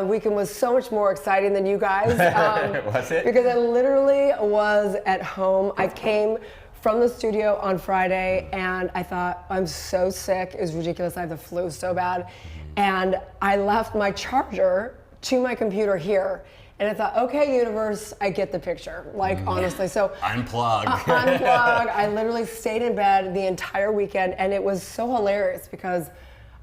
Weekend was so much more exciting than you guys. Was it? Because I literally was at home. I came from the studio on Friday and I thought, I'm so sick. It was ridiculous. I have the flu so bad. And I left my charger to my computer here. And I thought, okay, universe, I get the picture. Like, honestly, so. Unplug. Unplug. I literally stayed in bed the entire weekend, and it was so hilarious because,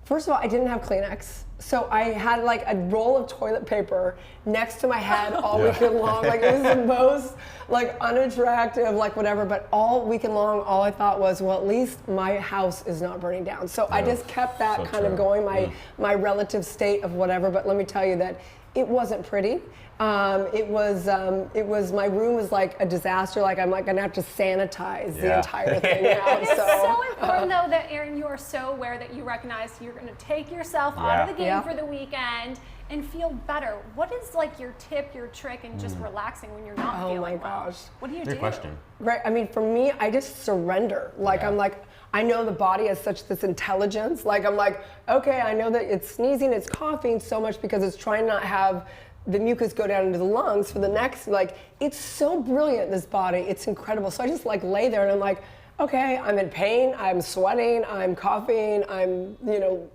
first of all, I didn't have Kleenex. So I had like a roll of toilet paper next to my head all weekend long. Like, it was the most like unattractive, like whatever, but all weekend long, all I thought was, well, at least my house is not burning down. So I just kept that so kind of true. going, my relative state of whatever, but let me tell you that it wasn't pretty. It was, my room was like a disaster. Like, I'm like gonna have to sanitize the entire thing now. It is so important though that, Erin, you are so aware that you recognize you're gonna take yourself out of the game for the weekend and feel better. What is like your tip, your trick, and just relaxing when you're not feeling well? Oh my gosh. What do you do? Good question. Right, I mean, for me, I just surrender. Like, I'm like, I know the body has such this intelligence. Like, I'm like, okay, I know that it's sneezing, it's coughing so much because it's trying not to have the mucus go down into the lungs for the next, like, it's so brilliant, this body, it's incredible. So I just like lay there and I'm like, okay, I'm in pain, I'm sweating, I'm coughing, I'm, you know,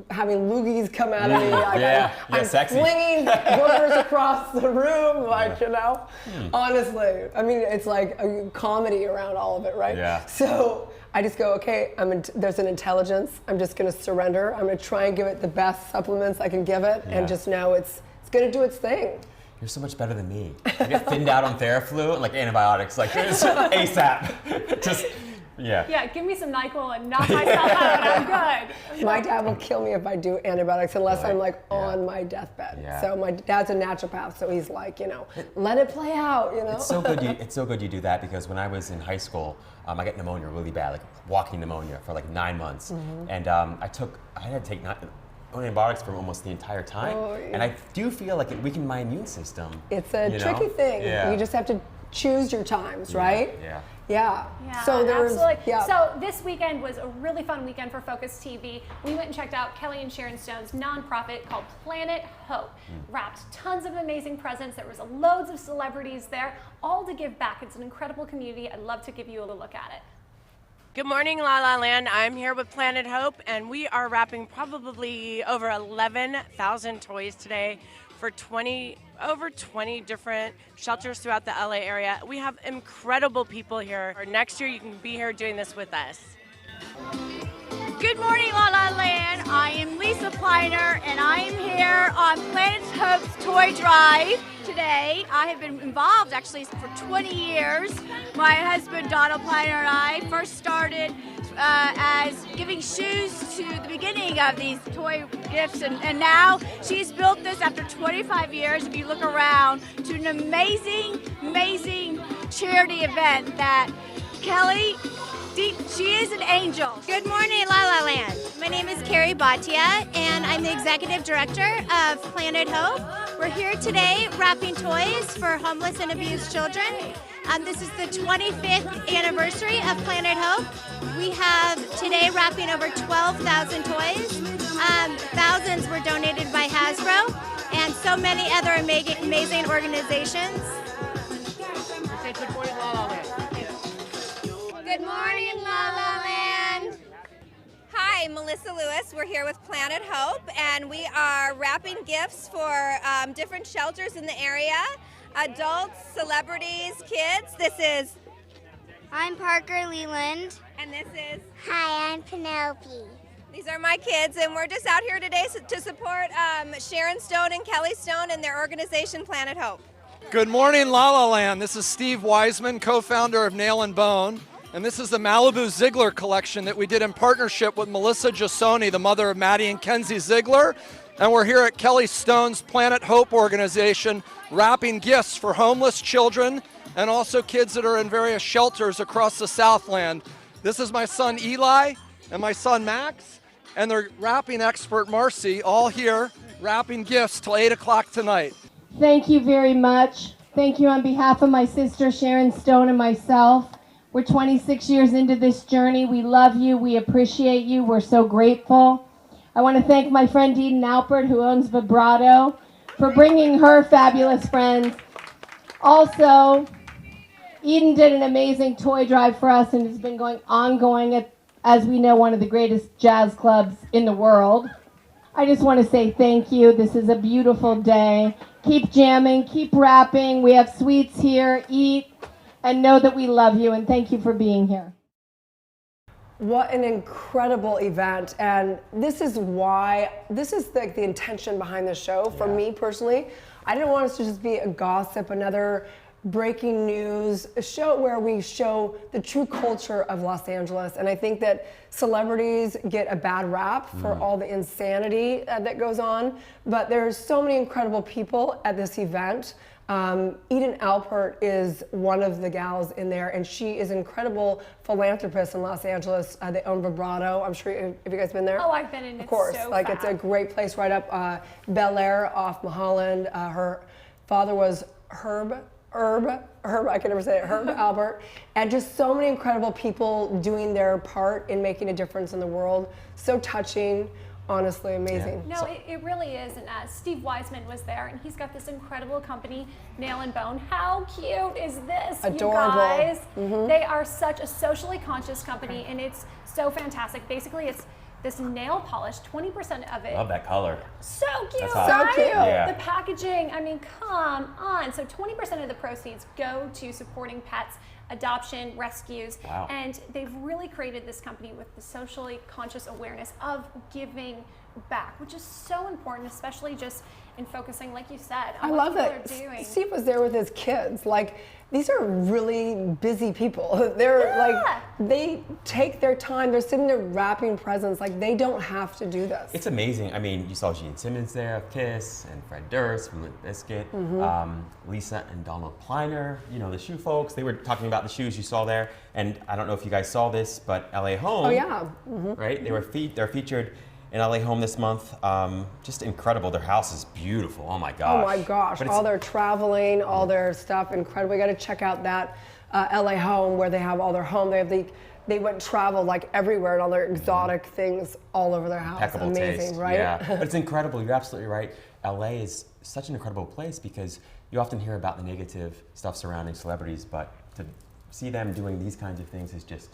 having loogies come out of me. Like, I'm sexy. flinging boogers across the room, like, you know, honestly. I mean, it's like a comedy around all of it, right? Yeah. So I just go, okay, there's an intelligence, I'm just gonna surrender. I'm gonna try and give it the best supplements I can give it and just know it's gonna do its thing. You're so much better than me. I get thinned out on Theraflu and like antibiotics, like just ASAP. Just, Yeah, give me some NyQuil and knock myself out and I'm good. My dad will kill me if I do antibiotics unless I'm like on my deathbed. Yeah. So my dad's a naturopath, so he's like, you know, let it play out, you know? It's so good you do that because when I was in high school, I got pneumonia really bad, like walking pneumonia for like 9 months. And I had to take antibiotics for almost the entire time. And I do feel like it weakened my immune system. It's a tricky thing. You just have to choose your times, right? Yeah. So absolutely. So this weekend was a really fun weekend for Focus TV. We went and checked out Kelly and Sharon Stone's nonprofit called Planet Hope. Wrapped tons of amazing presents. There was loads of celebrities there, all to give back. It's an incredible community. I'd love to give you a look at it. Good morning, La La Land. I'm here with Planet Hope, and we are wrapping probably over 11,000 toys today for over 20 different shelters throughout the LA area. We have incredible people here. Next year, you can be here doing this with us. Good morning, La La Land. I am Lisa Pliner, and I am here on Planet Hope's Toy Drive today. I have been involved actually for 20 years. My husband, Donald Pliner, and I first started as giving shoes to the beginning of these toy gifts, and now she's built this after 25 years, if you look around, to an amazing, amazing charity event that Kelly, she is an angel. Good morning, La La Land. My name is Carrie Bhatia, and I'm the Executive Director of Planet Hope. We're here today wrapping toys for homeless and abused children. This is the 25th anniversary of Planet Hope. We have today wrapping over 12,000 toys. Thousands were donated by Hasbro and so many other amazing organizations. Good morning, La La Land. Hi, Melissa Lewis. We're here with Planet Hope, and we are wrapping gifts for different shelters in the area. Adults, celebrities, kids. This is... I'm Parker Leland. And this is... Hi, I'm Penelope. These are my kids, and we're just out here today to support Sharon Stone and Kelly Stone and their organization, Planet Hope. Good morning, La La Land. This is Steve Wiseman, co-founder of Nail and Bone. And this is the Malibu Ziegler collection that we did in partnership with Melissa Giussoni, the mother of Maddie and Kenzie Ziegler. And we're here at Kelly Stone's Planet Hope organization wrapping gifts for homeless children and also kids that are in various shelters across the Southland. This is my son Eli and my son Max, and their wrapping expert Marcy, all here wrapping gifts till 8 o'clock tonight. Thank you very much. Thank you on behalf of my sister Sharon Stone and myself. We're 26 years into this journey. We love you. We appreciate you. We're so grateful. I want to thank my friend Eden Alpert, who owns Vibrato. for bringing her fabulous friends. Also, Eden did an amazing toy drive for us and has been ongoing at, as we know, one of the greatest jazz clubs in the world. I just want to say thank you. This is a beautiful day. Keep jamming, keep rapping. We have sweets here. Eat and know that we love you, and thank you for being here. What an incredible event, and this is like the intention behind the show for me personally. I didn't want us to just be a gossip, another breaking news, a show where we show the true culture of Los Angeles. And I think that celebrities get a bad rap for all the insanity that goes on, but there's so many incredible people at this event. Eden Alpert is one of the gals in there, and she is an incredible philanthropist in Los Angeles. They own Vibrato. I'm sure, have you guys been there? Oh, I've been in. Of course, so like fab. it's a great place right up Bel Air off Mulholland. Her father was Herb, I can never say it, Herb Albert, and just so many incredible people doing their part in making a difference in the world. So touching, honestly, amazing. No, it really is, and Steve Weisman was there, and he's got this incredible company, Nail and Bone. How cute is this, Adorable. you guys? They are such a socially conscious company, and it's so fantastic. Basically, it's this nail polish, 20% of it. Love that color. So cute, That's hot. right? So cute. Yeah. The packaging, I mean, come on. So 20% of the proceeds go to supporting pets, adoption, rescues, Wow. and they've really created this company with the socially conscious awareness of giving back, which is so important, especially just in focusing, like you said, on I what love people that are doing. Steve was there with his kids. Like, these are really busy people. They're like, they take their time. They're sitting there wrapping presents. Like, they don't have to do this. It's amazing. I mean, you saw Gene Simmons there of Kiss, and Fred Durst from Limp Bizkit, Lisa and Donald Pliner, you know, the shoe folks. They were talking about the shoes you saw there. And I don't know if you guys saw this, but LA Home, Oh, yeah. right? They're featured in LA Home this month. Just incredible. Their house is beautiful. Oh my gosh. Oh my gosh, But it's- all their traveling, all their stuff, incredible. You got to check out that LA Home where they have all their home. They went travel like everywhere and all their exotic things all over their house. Impeccable Amazing, taste. right? Yeah, but it's incredible. You're absolutely right. LA is such an incredible place because you often hear about the negative stuff surrounding celebrities, but to see them doing these kinds of things is just,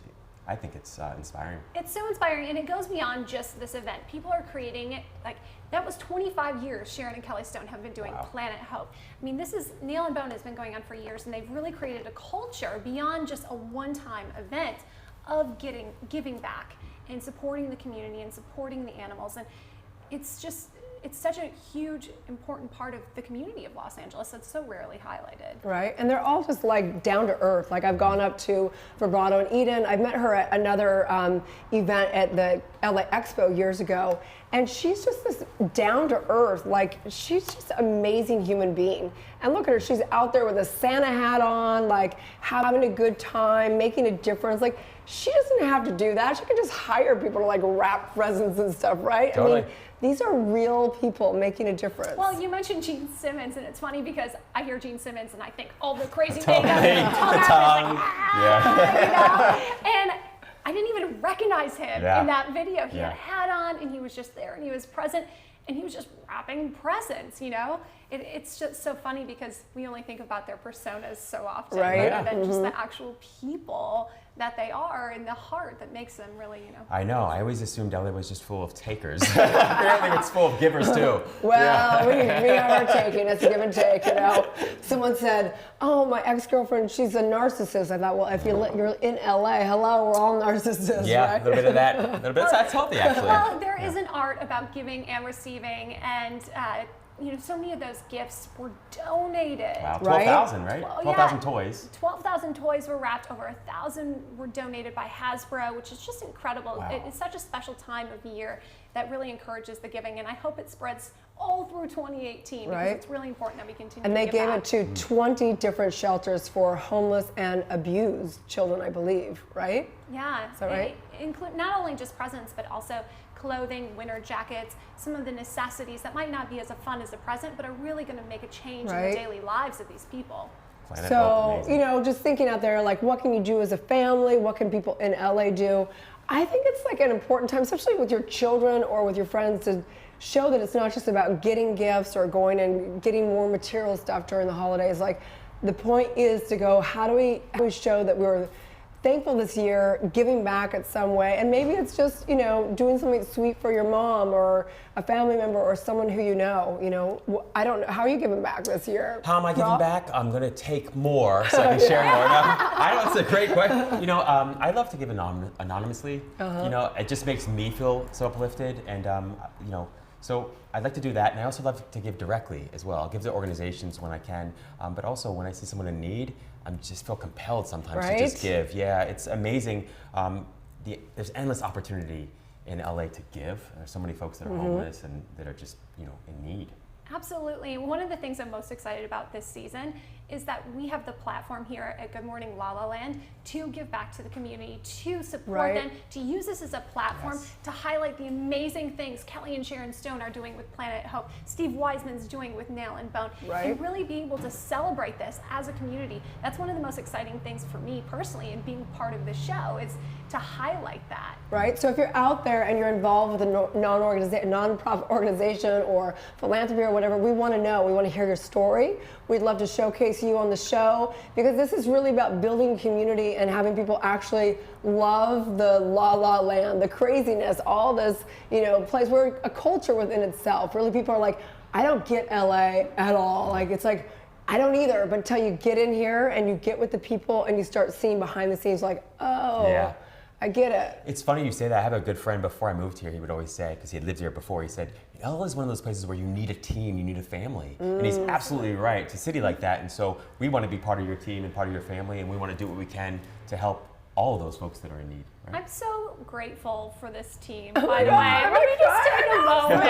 I think it's inspiring. It's so inspiring, and it goes beyond just this event. People are creating it, like, that was 25 years Sharon and Kelly Stone have been doing Planet Hope. I mean, Nail and Bone has been going on for years, and they've really created a culture beyond just a one-time event of giving back and supporting the community and supporting the animals. And it's such a huge, important part of the community of Los Angeles that's so rarely highlighted. Right, and they're all just like down to earth. Like, I've gone up to Vibrato and Eden. I've met her at another event at the LA Expo years ago, and she's just this down to earth, like, she's just an amazing human being. And look at her, she's out there with a Santa hat on, like, having a good time, making a difference. Like, she doesn't have to do that. She can just hire people to like wrap presents and stuff, right? Totally. I mean, these are real people making a difference. Well, you mentioned Gene Simmons, and it's funny because I hear Gene Simmons and I think all the crazy Totally. things. The tongue. Yeah. You know? And I didn't even recognize him Yeah. in that video. He Yeah. had a hat on, and he was just there, and he was present, and he was just wrapping presents, you know? It's just so funny because we only think about their personas so often, Right. rather than just the actual people that they are and the heart that makes them really, you know. I know. I always assumed LA was just full of takers. Apparently, it's full of givers too. Well, we are taking, it's a give and take, you know. Someone said, oh, my ex-girlfriend, she's a narcissist. I thought, well, if you're in LA, hello, we're all narcissists, Yeah, right? a little bit of that. A little bit. That's healthy, actually. Well, there is an art about giving and receiving, and you know, so many of those gifts were donated. Wow, Right? 12,000, right? Well, 12,000 yeah. toys. 12,000 toys were wrapped, over 1,000 were donated by Hasbro, which is just incredible. Wow. It's such a special time of year that really encourages the giving, and I hope it spreads all through 2018 Right. because it's really important that we continue And to they give gave back. it to 20 different shelters for homeless and abused children, I believe, right? Yeah, that right? It include not only just presents, but also clothing, winter jackets, some of the necessities that might not be as fun as a present, but are really going to make a change in Right. the daily lives of these people. Planet Hope, So, amazing. you know, just thinking out there, like, what can you do as a family? What can people in LA do? I think it's like an important time, especially with your children or with your friends, to show that it's not just about getting gifts or going and getting more material stuff during the holidays. Like, the point is to go, how do we show that we're thankful this year, giving back in some way, and maybe it's just, you know, doing something sweet for your mom or a family member or someone who you know. You know, I don't know, how are you giving back this year? How am I giving back? I'm gonna take more so I can share more. No, I know it's a great question. You know, I love to give anonymously. You know, it just makes me feel so uplifted, and you know, so I'd like to do that, and I also love to give directly as well. I'll give to organizations when I can, but also when I see someone in need, I just feel compelled sometimes to just give. Yeah, it's amazing. There's endless opportunity in LA to give. There's so many folks that are homeless and that are just, you know, in need. Absolutely. One of the things I'm most excited about this season is that we have the platform here at Good Morning La La Land to give back to the community, to support them, to use this as a platform to highlight the amazing things Kelly and Sharon Stone are doing with Planet Hope, Steve Wiseman's doing with Nail and Bone, and really be able to celebrate this as a community. That's one of the most exciting things for me personally in being part of the show, is to highlight that. Right, so if you're out there and you're involved with a non-profit organization or philanthropy or whatever, we want to know. We want to hear your story. We'd love to showcase you on the show, because this is really about building community and having people actually love the La La Land, the craziness, all this, you know, place where a culture within itself. Really, people are like, I don't get LA at all. Like, it's like, I don't either, but until you get in here and you get with the people and you start seeing behind the scenes, like, oh, I get it. It's funny you say that. I have a good friend, before I moved here, he would always say, because he had lived here before, he said, LA is one of those places where you need a team, you need a family. And he's absolutely right. It's a city like that, and so we want to be part of your team and part of your family, and we want to do what we can to help all of those folks that are in need. Right? I'm so grateful for this team, by the way. Let me just take a moment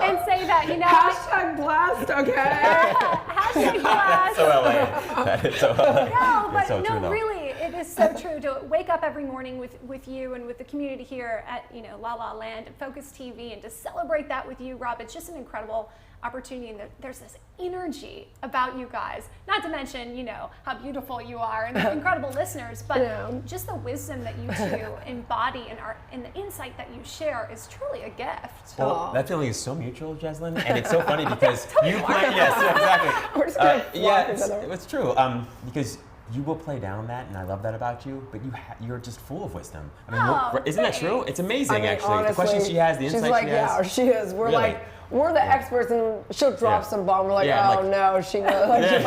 and say that, you know. Hashtag blast, okay? Hashtag blast. That's so LA. That is so LA. No, but so no, true, really, it is so true to wake up every morning with you and with the community here at, you know, La La Land and Focus TV, and to celebrate that with you, Rob. It's just an incredible opportunity, and there's this energy about you guys, not to mention, you know, how beautiful you are and the incredible listeners, but just the wisdom that you two embody and the insight that you share is truly a gift. Well, that feeling is so mutual, Jeslyn, and it's so funny because you play, exactly. We're just gonna it's true, because you will play down that, and I love that about you, but you're just full of wisdom. I mean, isn't that true? It's amazing, actually. Honestly, the questions she has, the insight she's like, she has. Yeah, she is. We're like, we're the experts, and she'll drop some bomb. We're like, no, she knows. Like,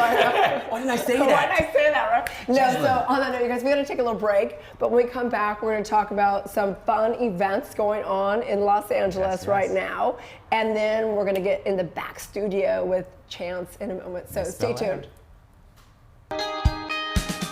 why didn't I say that? Why didn't I say that, right? No, so on that note, you guys, we got to take a little break, but when we come back, we're going to talk about some fun events going on in Los Angeles right now, and then we're going to get in the back studio with Chance in a moment, so stay tuned.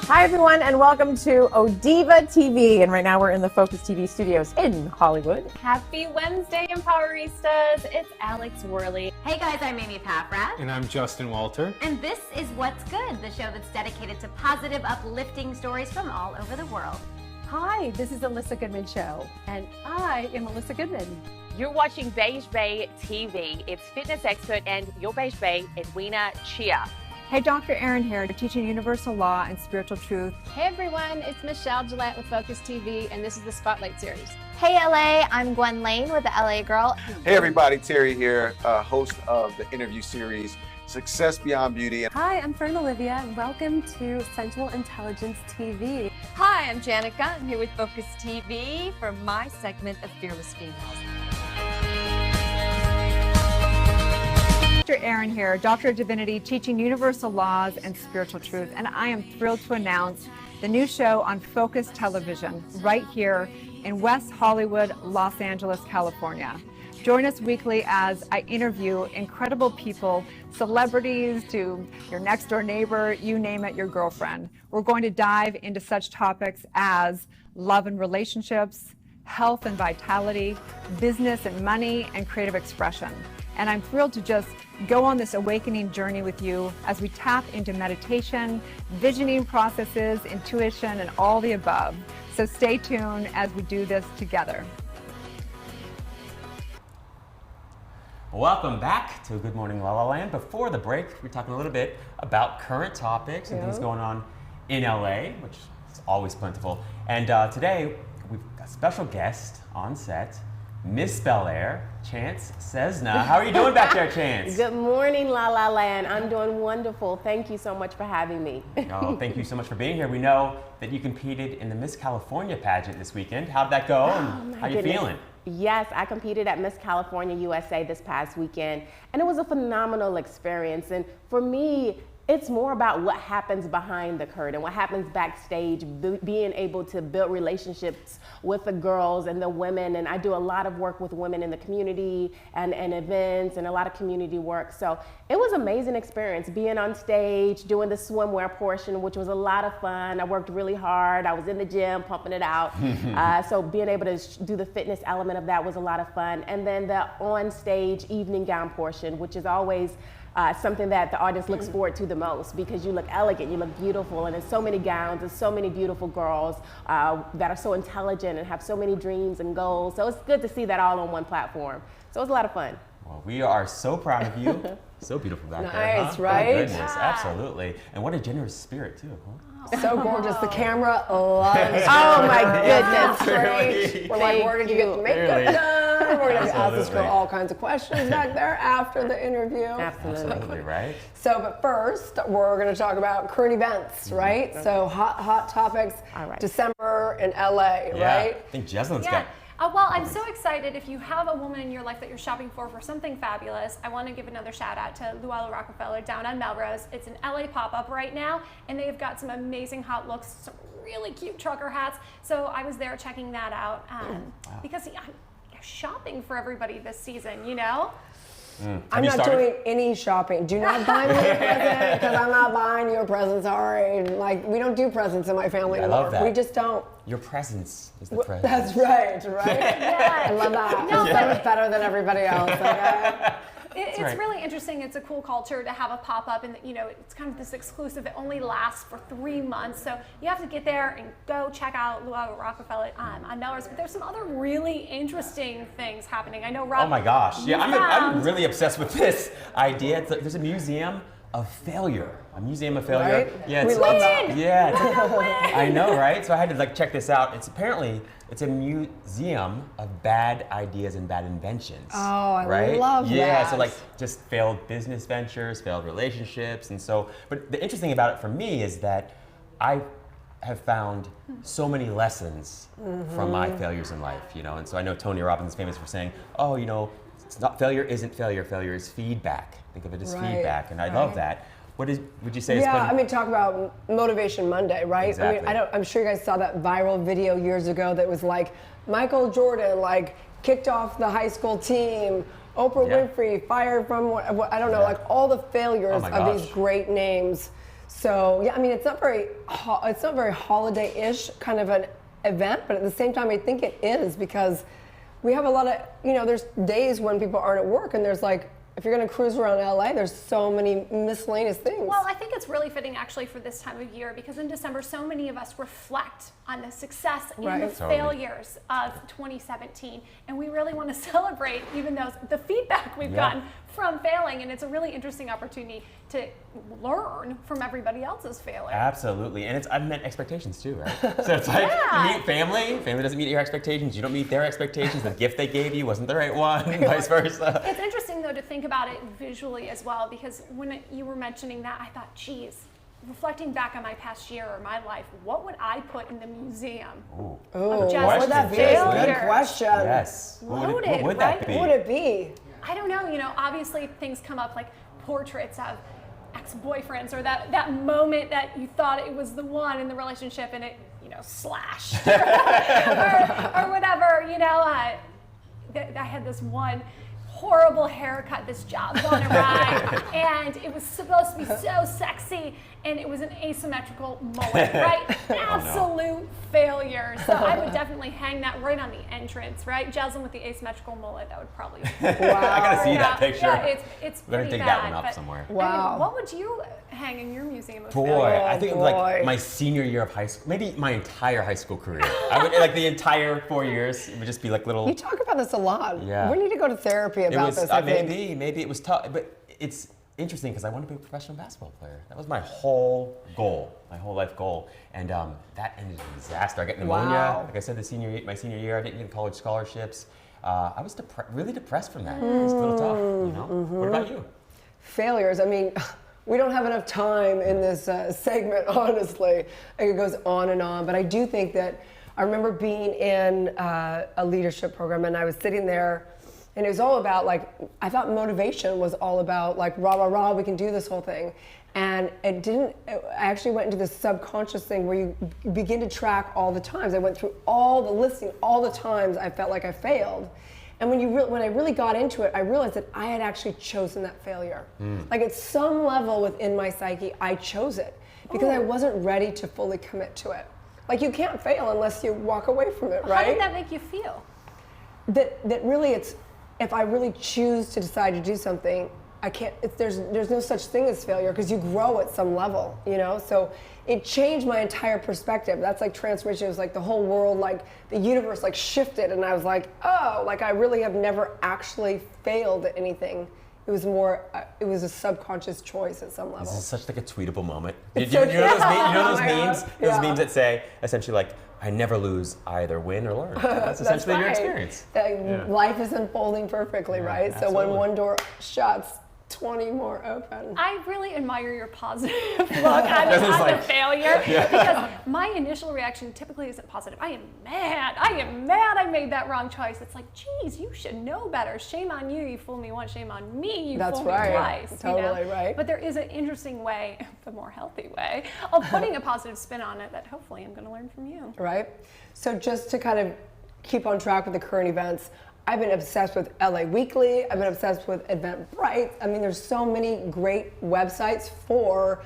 Hi everyone, and welcome to Odiva TV, and right now we're in the Focus TV studios in Hollywood. Happy Wednesday, Empoweristas! It's Alex Worley. Hey guys, I'm Amy Paffrath. And I'm Justin Walter. And this is What's Good, the show that's dedicated to positive, uplifting stories from all over the world. Hi, this is Alyssa Goodman Show, and I am Alyssa Goodman. You're watching Beige Bay TV. It's fitness expert and your Beige Bay, Edwina Chia. Hey, Dr. Erin here, teaching universal law and spiritual truth. Hey everyone, it's Michelle Gillette with Focus TV, and this is the Spotlight Series. Hey LA, I'm Gwen Lane with the LA Girl. Hey everybody, Terry here, host of the interview series, Success Beyond Beauty. Hi, I'm Fern Olivia, and welcome to Central Intelligence TV. Hi, I'm Janica. I'm here with Focus TV for my segment of Fearless Females. Dr. Erin here, Doctor of Divinity, teaching universal laws and spiritual truth, and I am thrilled to announce the new show on Focus Television right here in West Hollywood, Los Angeles, California. Join us weekly as I interview incredible people, celebrities to your next door neighbor, you name it, your girlfriend. We're going to dive into such topics as love and relationships, health and vitality, business and money, and creative expression. And I'm thrilled to just go on this awakening journey with you as we tap into meditation, visioning processes, intuition, and all the above. So stay tuned as we do this together. Welcome back to Good Morning La La Land. Before the break, we're talking a little bit about current topics and things going on in LA, which is always plentiful. And today, we've got a special guest on set, Miss Bel Air, Chance Cessna. How are you doing back there, Chance? Good morning, La La Land. I'm doing wonderful. Thank you so much for having me. Oh, thank you so much for being here. We know that you competed in the Miss California pageant this weekend. How'd that go, and how are you feeling? Yes, I competed at Miss California USA this past weekend, and it was a phenomenal experience. And for me, it's more about what happens behind the curtain, what happens backstage, being able to build relationships with the girls and the women. And I do a lot of work with women in the community and events and a lot of community work. So it was an amazing experience being on stage, doing the swimwear portion, which was a lot of fun. I worked really hard. I was in the gym pumping it out. So being able to do the fitness element of that was a lot of fun. And then the on-stage evening gown portion, which is always something that the audience looks forward to the most, because you look elegant, you look beautiful, and there's so many gowns, there's so many beautiful girls that are so intelligent and have so many dreams and goals. So it's good to see that all on one platform. So it was a lot of fun. Well, we are so proud of you. So beautiful back there, Nice, huh? right? Oh, goodness, absolutely. And what a generous spirit, too, huh? So gorgeous. The camera loves it. Oh my goodness. Really? We're like, where did you get the makeup Really? done? We're going to ask this girl Absolutely. all kinds of questions back there after the interview. Absolutely, right? So, but first, we're going to talk about current events, right? So, hot topics, December in LA, Yeah. right? I think Jesselyn's Yeah. got... Well, I'm so excited. If you have a woman in your life that you're shopping for something fabulous, I want to give another shout out to Lala Rockefeller down on Melrose. It's an LA pop-up right now, and they've got some amazing hot looks, some really cute trucker hats. So I was there checking that out because I'm shopping for everybody this season, you know? I'm not doing any shopping. Do not buy me a present, because I'm not buying you a present. Sorry. Like, we don't do presents in my family I anymore. love that. We just don't. Your presence is the present. That's right, right? Yeah. I love that. No, So much better than everybody else. Okay? It's right. really interesting. It's a cool culture to have a pop-up, and you know, it's kind of this exclusive. It only lasts for 3 months, so you have to get there and go check out Lala Rockefeller on Melrose. But there's some other really interesting things happening. I know, Rob. Oh my gosh. Yeah, I'm found- really obsessed with this idea. It's like, there's a museum of failure. A museum of failure. Right? Yeah, We love that. Yeah, I know, right? So I had to like check this out. It's a museum of bad ideas and bad inventions. Oh, I right? love Yeah, that. so like just failed business ventures, failed relationships, and so. But the interesting about it for me is that I have found so many lessons from my failures in life, you know. And so I know Tony Robbins is famous for saying, "Oh, you know, it's not failure isn't failure. Failure is feedback. Think of it as Right, feedback." And I love that. Would you say? Yeah, I mean, talk about Motivation Monday, right? Exactly. I mean, I'm sure you guys saw that viral video years ago that was like Michael Jordan, like, kicked off the high school team. Oprah Winfrey fired from I don't know, like all the failures of these great names. So yeah, I mean, it's not very holiday-ish kind of an event, but at the same time, I think it is, because we have a lot of, you know, there's days when people aren't at work, and there's like, if you're going to cruise around LA, there's so many miscellaneous things. Well, I think it's really fitting actually for this time of year, because in December, so many of us reflect on the success and the failures of 2017. And we really want to celebrate even those the feedback we've gotten from failing. And it's a really interesting opportunity to learn from everybody else's failure. Absolutely, and it's unmet expectations too, right? So it's like you meet family doesn't meet your expectations, you don't meet their expectations, the gift they gave you wasn't the right one, and vice versa. It's interesting though to think about it visually as well, because when you were mentioning that, I thought, geez, reflecting back on my past year or my life, what would I put in the museum? Ooh, Of just what would that be? Good question. Yes. Loaded, what would that be? What would it be? I don't know, you know, obviously things come up like portraits of ex-boyfriends, or that moment that you thought it was the one in the relationship and it, you know, slashed or whatever, you know. I had this one horrible haircut, this job gone awry, and it was supposed to be so sexy, and it was an asymmetrical mullet, right? Absolute failure. So I would definitely hang that right on the entrance, right? Jesselyn with the asymmetrical mullet, that would probably. Wow. I gotta see that picture. Yeah, it's We're gonna pretty dig bad, that one up but, somewhere. I mean, Wow. what would you hang in your museum of Boy, failure? I think it was like my senior year of high school, maybe my entire high school career. I would like the entire 4 years. It would just be like little. You talk about this a lot. Yeah. We need to go to therapy about this. I think. Maybe it was tough, but it's interesting because I wanted to be a professional basketball player. That was my whole goal, my whole life goal, and that ended in disaster. I got pneumonia. Wow. Like I said, my senior year, I didn't get college scholarships. I was really depressed from that. It was a little tough, you know? What about you? Failures. I mean, we don't have enough time in this segment, honestly. It goes on and on. But I do think that I remember being in a leadership program, and I was sitting there, and it was all about, like, I thought motivation was all about, like, rah, rah, rah, we can do this whole thing. And it didn't, I actually went into this subconscious thing where you begin to track all the times. I went through all the listing, all the times I felt like I failed. And when I really got into it, I realized that I had actually chosen that failure. Like at some level within my psyche, I chose it because I wasn't ready to fully commit to it. Like you can't fail unless you walk away from it, right? How did that make you feel? That really it's, if I really choose to decide to do something, I can't, there's no such thing as failure because you grow at some level, you know? So it changed my entire perspective. That's like transformation. It was like the whole world, like the universe like shifted, and I was like, oh, like I really have never actually failed at anything. It was more, it was a subconscious choice at some level. This is such like a tweetable moment. It's You know so those true. memes? Those Yeah. memes that say essentially like, I never lose, I either win or learn. That's essentially your experience. Life is unfolding perfectly, right? So absolutely. when one door shuts, 20 more open. I really admire your positive look on the failure because my initial reaction typically isn't positive. I am mad. I made that wrong choice. It's like, geez, you should know better. Shame on you. You fooled me once. Shame on me. You fooled me twice. Totally right. But there is an interesting way, the more healthy way, of putting a positive spin on it that hopefully I'm going to learn from you. Right. So just to kind of keep on track with the current events, I've been obsessed with LA Weekly. I've been obsessed with Eventbrite. I mean, there's so many great websites for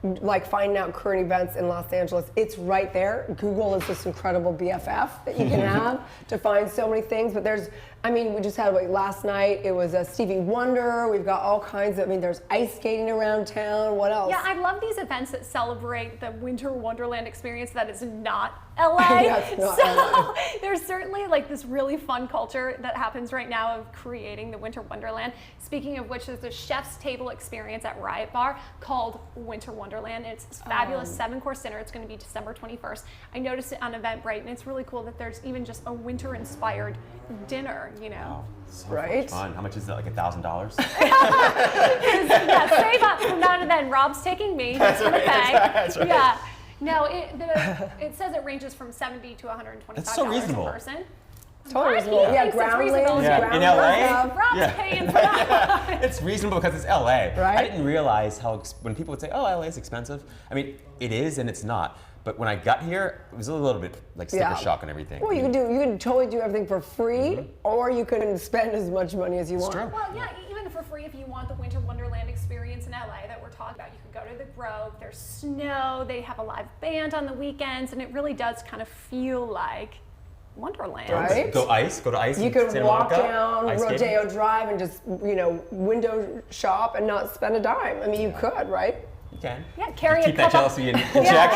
like finding out current events in Los Angeles. It's right there. Google is this incredible BFF that you can have to find so many things. But there's, I mean, we just had like last night, it was a Stevie Wonder. We've got all kinds of, I mean, there's ice skating around town. What else? Yeah, I love these events that celebrate the winter wonderland experience that is not LA. Yeah, it's not so LA. there's certainly like this really fun culture that happens right now of creating the winter wonderland. Speaking of which, there's a chef's table experience at Riot Bar called Winter Wonderland. It's this fabulous 7-course dinner. It's going to be December 21st. I noticed it on Eventbrite, and it's really cool that there's even just a winter-inspired dinner, you know. Wow, so right? much fun. How much is that, like $1,000? Yeah, save up from now to then. Rob's taking me. He's going to pay. That's right. Yeah. No, it says it ranges from $70 to $125 That's so reasonable. per person. Totally reasonable. He Yeah, thinks it's ground reasonable. lanes, Yeah. ground In LA? lanes. Rob's paying for that. It's reasonable because it's LA. Right. I didn't realize how, when people would say, oh, LA is expensive. I mean, it is and it's not. But when I got here, it was a little bit like sticker shock and everything. Well, you can totally do everything for free, or you can spend as much money as you want. true. Well, yeah, even for free if you want the Winter Wonderland experience in LA that we're talking about. You can go to the Grove, there's snow, they have a live band on the weekends, and it really does kind of feel like Wonderland. Right? Go to ice. You could Santa walk Monica, down ice skating. Rodeo Drive and just, window shop and not spend a dime. I mean, you could, right? You can. Yeah, carry Keep a that couple. jealousy in check.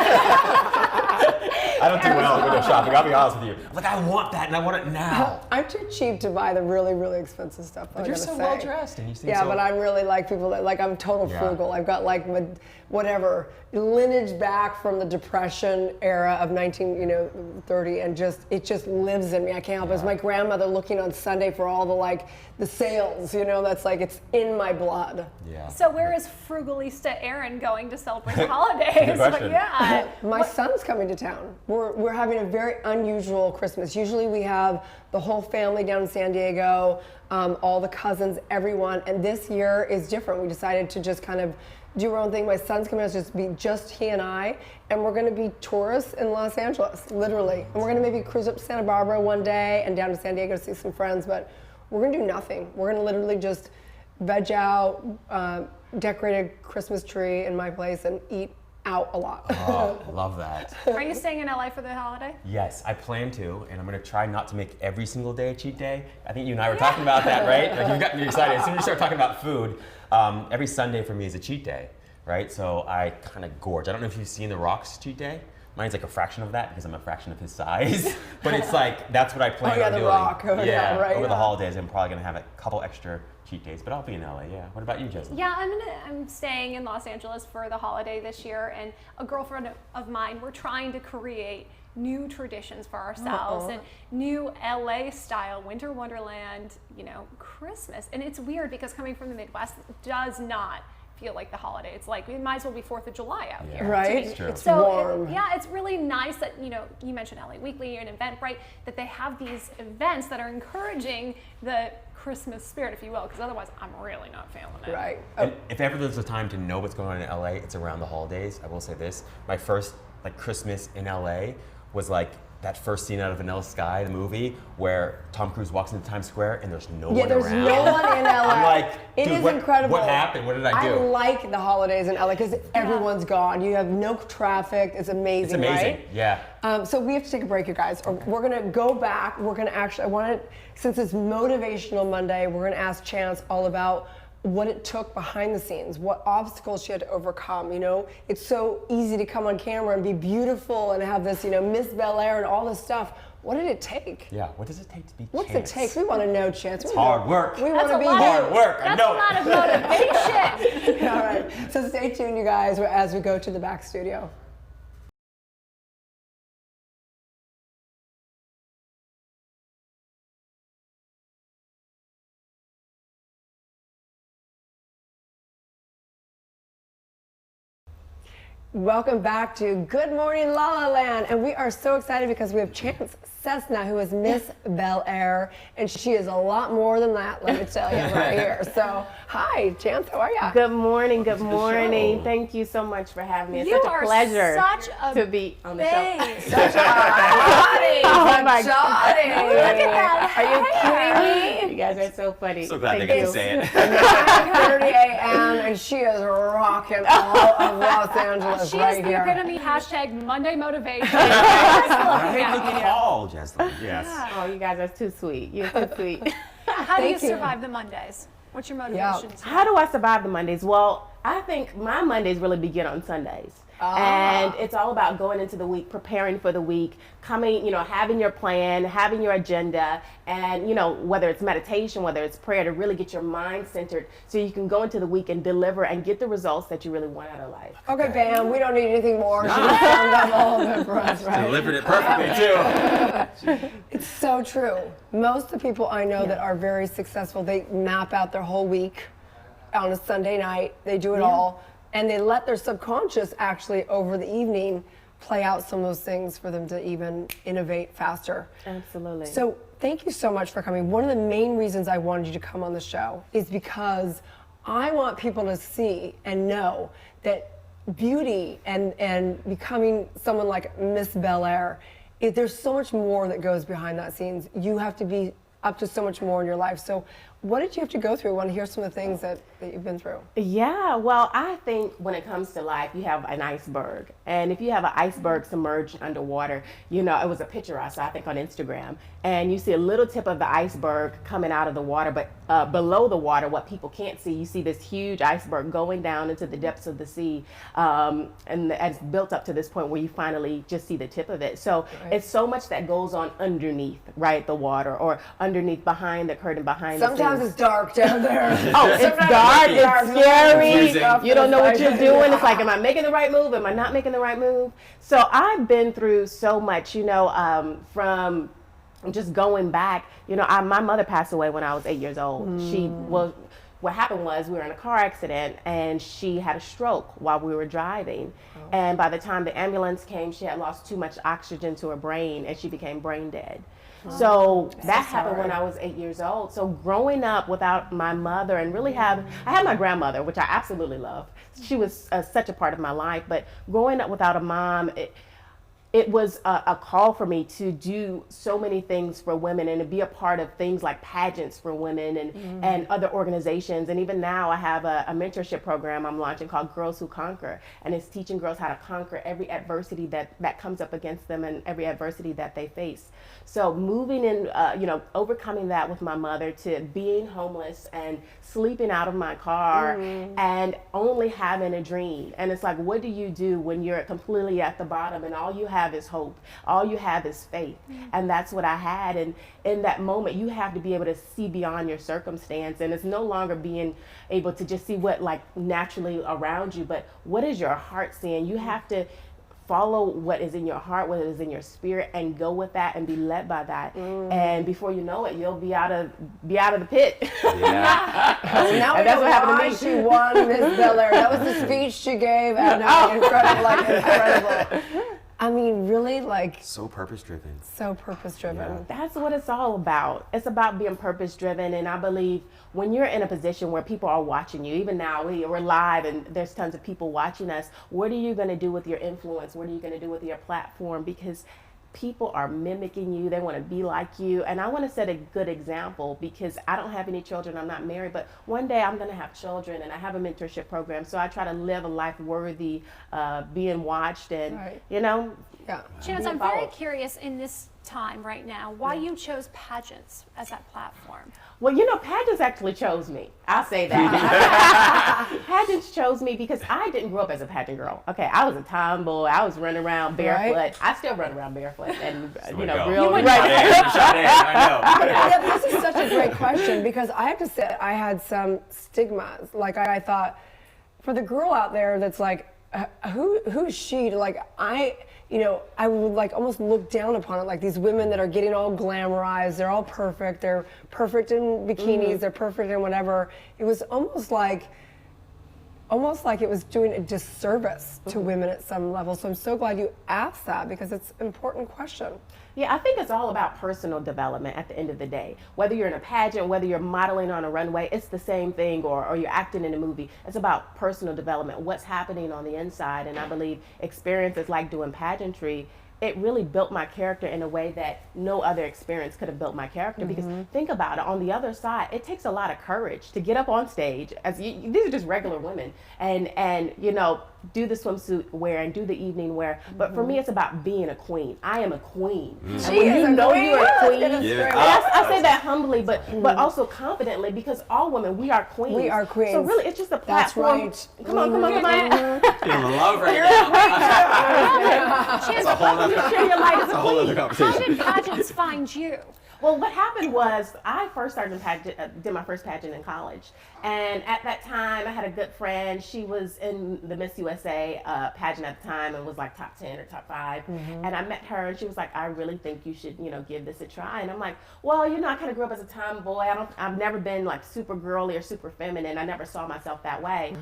I don't do well at window shopping, I'll be honest with you. Like, I want that and I want it now. I'm too cheap to buy the really, really expensive stuff. But you're so well dressed and you seem Yeah, so... but I'm really like people that, like, I'm total frugal. I've got like whatever lineage back from the Depression era of 1930, and it just lives in me. I can't help it. It's my grandmother looking on Sunday for all the sales. That's like it's in my blood. Yeah. So where is Frugalista Erin going to celebrate the holidays? Good question. Yeah. My son's coming to town. We're having a very unusual Christmas. Usually we have the whole family down in San Diego, all the cousins, everyone. And this year is different. We decided to just kind of do our own thing. My son's coming out to be just he and I, and we're going to be tourists in Los Angeles, literally. And we're going to maybe cruise up to Santa Barbara one day and down to San Diego to see some friends, but we're going to do nothing. We're going to literally just veg out, decorate a Christmas tree in my place, and eat out a lot. Oh, love that. Are you staying in LA for the holiday? Yes, I plan to, and I'm going to try not to make every single day a cheat day. I think you and I were talking about that, right? Like, you got me excited. As soon as you start talking about food, every Sunday for me is a cheat day, right? So I kind of gorge. I don't know if you've seen The Rock's cheat day. Mine's like a fraction of that because I'm a fraction of his size. But it's like, that's what I plan on The doing. Rock. Yeah, right. Over the holidays, I'm probably going to have a couple extra cheat days, but I'll be in LA, yeah. What about you, Jessica? Yeah, I'm staying in Los Angeles for the holiday this year, and a girlfriend of mine, we're trying to create new traditions for ourselves and new LA style winter wonderland, you know, Christmas. And it's weird because coming from the Midwest does not feel like the holiday. It's like it might as well be 4th of July out here. Right? It's warm. It's really nice that, you know, you mentioned LA Weekly and Eventbrite, that they have these events that are encouraging the Christmas spirit, if you will, because otherwise I'm really not feeling it. Right. And if ever there's a time to know what's going on in LA, it's around the holidays. I will say this: my first like Christmas in LA was like that first scene out of Vanilla Sky, the movie, where Tom Cruise walks into Times Square and there's no one around. Yeah, there's no one in LA. I'm like, it dude, is what, incredible. What happened? What did I do? I like the holidays in LA because everyone's gone. You have no traffic. It's amazing. It's amazing. Right? Yeah. So we have to take a break, you guys. We're gonna go back. We're gonna actually, since it's Motivational Monday, we're gonna ask Chance all about what it took behind the scenes, what obstacles she had to overcome. You know, it's so easy to come on camera and be beautiful and have this, you know, Miss Bel Air and all this stuff. What did it take? Yeah, what does it take to be What's Chance? it take? We want to know, Chance. It's hard work. We want to be hard work. I know That's a lot of motivation. All right, so stay tuned, you guys, as we go to the back studio. Welcome back to Good Morning La La Land, and we are so excited because we have Chance Cessna, who is Miss Bel Air, and she is a lot more than that, let me tell you right here. So, hi, Chance, how are you? Good morning, good morning. Thank you so much for having me. It's such a pleasure to be on the show. Such a body. Oh my God. Look at that. Are you kidding me? You guys are so funny. So glad Thank they got you. to say it. 9:30 a.m. and she is rocking all of Los Angeles She right is the here. epitome hashtag Monday motivation. Good call, Jesslyn. Yes. Oh, you guys are too sweet. You're too sweet. How do you survive the Mondays? What's your motivation? How do I survive the Mondays? Well, I think my Mondays really begin on Sundays. And it's all about going into the week, preparing for the week, coming, you know, having your plan, having your agenda, and, you know, whether it's meditation, whether it's prayer, to really get your mind centered so you can go into the week and deliver and get the results that you really want out of life. Okay, Bam, we don't need anything more. She just summed up all of it for us, right? Delivered it perfectly, too. It's so true. Most of the people I know that are very successful, they map out their whole week on a Sunday night. They do it all. And they let their subconscious actually over the evening play out some of those things for them to even innovate faster. Absolutely. So thank you so much for coming. One of the main reasons I wanted you to come on the show is because I want people to see and know that beauty and becoming someone like Miss Bel Air, there's so much more that goes behind that scenes. You have to be up to so much more in your life. So what did you have to go through? I want to hear some of the things that you've been through. Yeah, well, I think when it comes to life, you have an iceberg. And if you have an iceberg submerged underwater, you know, it was a picture I saw, I think, on Instagram. And you see a little tip of the iceberg coming out of the water, but below the water, what people can't see, you see this huge iceberg going down into the depths of the sea. And it's built up to this point where you finally just see the tip of it. So it's so much that goes on underneath, right, the water, or underneath, behind the curtain, behind the Sometimes it's dark down there. Oh, it's dark, it's scary. You don't know what you're doing. It's like, am I making the right move? Am I not making the right move? So I've been through so much, you know, from just going back. You know, my mother passed away when I was 8 years old. What happened was we were in a car accident and she had a stroke while we were driving. And by the time the ambulance came, she had lost too much oxygen to her brain and she became brain dead. So that happened when I was 8 years old. So growing up without my mother and really I had my grandmother, which I absolutely love. She was such a part of my life, but growing up without a mom, it was a call for me to do so many things for women and to be a part of things like pageants for women and other organizations. And even now I have a mentorship program I'm launching called Girls Who Conquer. And it's teaching girls how to conquer every adversity that comes up against them and every adversity that they face. So moving in, you know, overcoming that with my mother to being homeless and sleeping out of my car and only having a dream. And it's like, what do you do when you're completely at the bottom and all you have is hope, all you have is faith? And that's what I had. And in that moment, you have to be able to see beyond your circumstance. And it's no longer being able to just see what like naturally around you, but what is your heart seeing? You have to follow what is in your heart, what is in your spirit, and go with that and be led by that. And before you know it, you'll be out of the pit. Yeah. Now we know why she won Miss Biller. That was the speech she gave. And incredible. I mean, really, like... So purpose-driven. So purpose-driven. Yeah. That's what it's all about. It's about being purpose-driven, and I believe when you're in a position where people are watching you, even now, we're live and there's tons of people watching us, what are you going to do with your influence? What are you going to do with your platform? Because people are mimicking you. They want to be like you. And I want to set a good example because I don't have any children. I'm not married, but one day I'm going to have children, and I have a mentorship program. So I try to live a life worthy being watched and, you know. Yeah. Chance, I'm very curious in this time right now why you chose pageants as that platform. Well, you know, pageants actually chose me. I'll say that. Pageants chose me because I didn't grow up as a pageant girl. Okay, I was a tomboy. I was running around barefoot. Right. I still run around barefoot, and So you know, go. real. You wouldn't Yeah, this is such a great question because I have to say I had some stigmas. Like I thought, for the girl out there that's like, who's she? Like you know, I would like almost look down upon it, like these women that are getting all glamorized, they're all perfect, they're perfect in bikinis, they're perfect in whatever. It was almost like it was doing a disservice to women at some level. So I'm so glad you asked that because it's an important question. Yeah, I think it's all about personal development at the end of the day. Whether you're in a pageant, whether you're modeling on a runway, it's the same thing, or you're acting in a movie. It's about personal development, what's happening on the inside. And I believe experiences like doing pageantry, it really built my character in a way that no other experience could have built my character. Because think about it, on the other side, it takes a lot of courage to get up on stage. These are just regular women, and you know, do the swimsuit wear and do the evening wear. But for me, it's about being a queen. I am a queen. And when you know you're a queen, and I say that humbly, but also confidently, because all women, we are queens. We are queens. So really, it's just a platform. That's right. Come on. Feeling love right now. That's a whole other conversation. How did pageants find you? Well, what happened was I first started did my first pageant in college. And at that time, I had a good friend. She was in the Miss USA pageant at the time and was like top 10 or top 5. And I met her and she was like, I really think you should, you know, give this a try. And I'm like, well, you know, I kind of grew up as a tomboy. I've never been like super girly or super feminine. I never saw myself that way.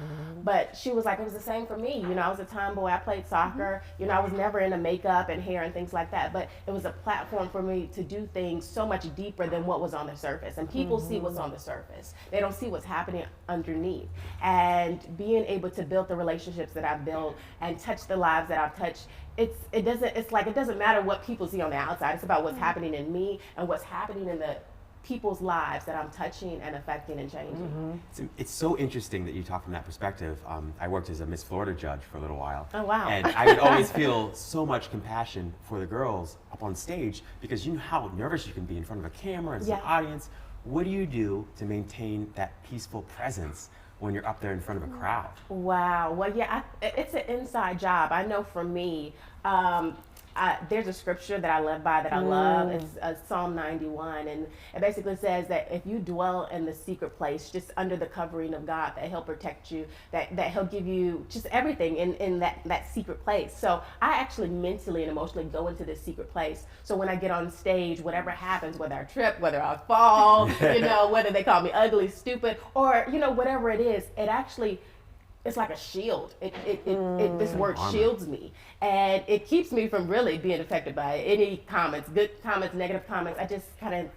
But she was like, it was the same for me. You know, I was a tomboy. I played soccer. You know, I was never into makeup and hair and things like that. But it was a platform for me to do things so much deeper than what was on the surface. And people see what's on the surface. They don't see what's happening underneath. And being able to build the relationships that I've built and touch the lives that I've touched, it doesn't matter what people see on the outside. It's about what's happening in me and what's happening in the people's lives that I'm touching and affecting and changing. It's so interesting that you talk from that perspective. I worked as a Miss Florida judge for a little while. Oh, wow. And I would always feel so much compassion for the girls up on stage because you know how nervous you can be in front of a camera and some audience. What do you do to maintain that peaceful presence when you're up there in front of a crowd? Wow. Well, yeah, it's an inside job. I know for me, there's a scripture that I live by that I love. It's Psalm 91, and it basically says that if you dwell in the secret place, just under the covering of God, that He'll protect you, that He'll give you just everything in that secret place. So I actually mentally and emotionally go into this secret place. So when I get on stage, whatever happens, whether I trip, whether I fall, you know, whether they call me ugly, stupid, or you know, whatever it is, it actually, it's like a shield. This word shields me, and it keeps me from really being affected by any comments, good comments, negative comments. I just kind of,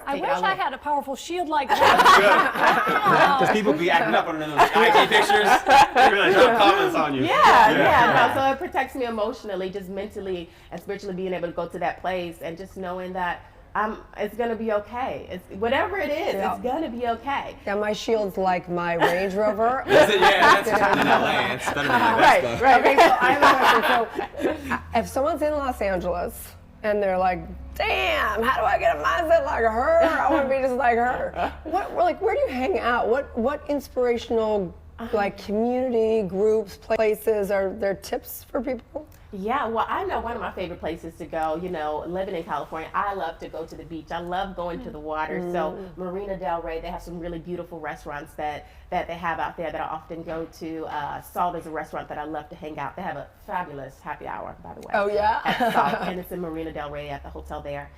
I wish I had a powerful shield like that. Because people be acting up on those IG pictures. They really drop comments on you. Yeah. No, so it protects me emotionally, just mentally and spiritually, being able to go to that place and just knowing that it's gonna be okay. It's whatever it is, it's gonna be okay. Yeah, my shield's like my Range Rover. Is it? Yeah, that's in LA. It's better than my Vespa. Right. Okay, so I have a question. So, if someone's in Los Angeles and they're like, "Damn, how do I get a mindset like her? I want to be just like her." Where do you hang out? What inspirational like community groups, places are there tips for people? Yeah, well, I know one of my favorite places to go, you know, living in California, I love to go to the beach. I love going to the water. So Marina Del Rey, they have some really beautiful restaurants that they have out there that I often go to. Salt is a restaurant that I love to hang out. They have a fabulous happy hour, by the way. Oh, yeah? At Salt, and it's in Marina Del Rey at the hotel there.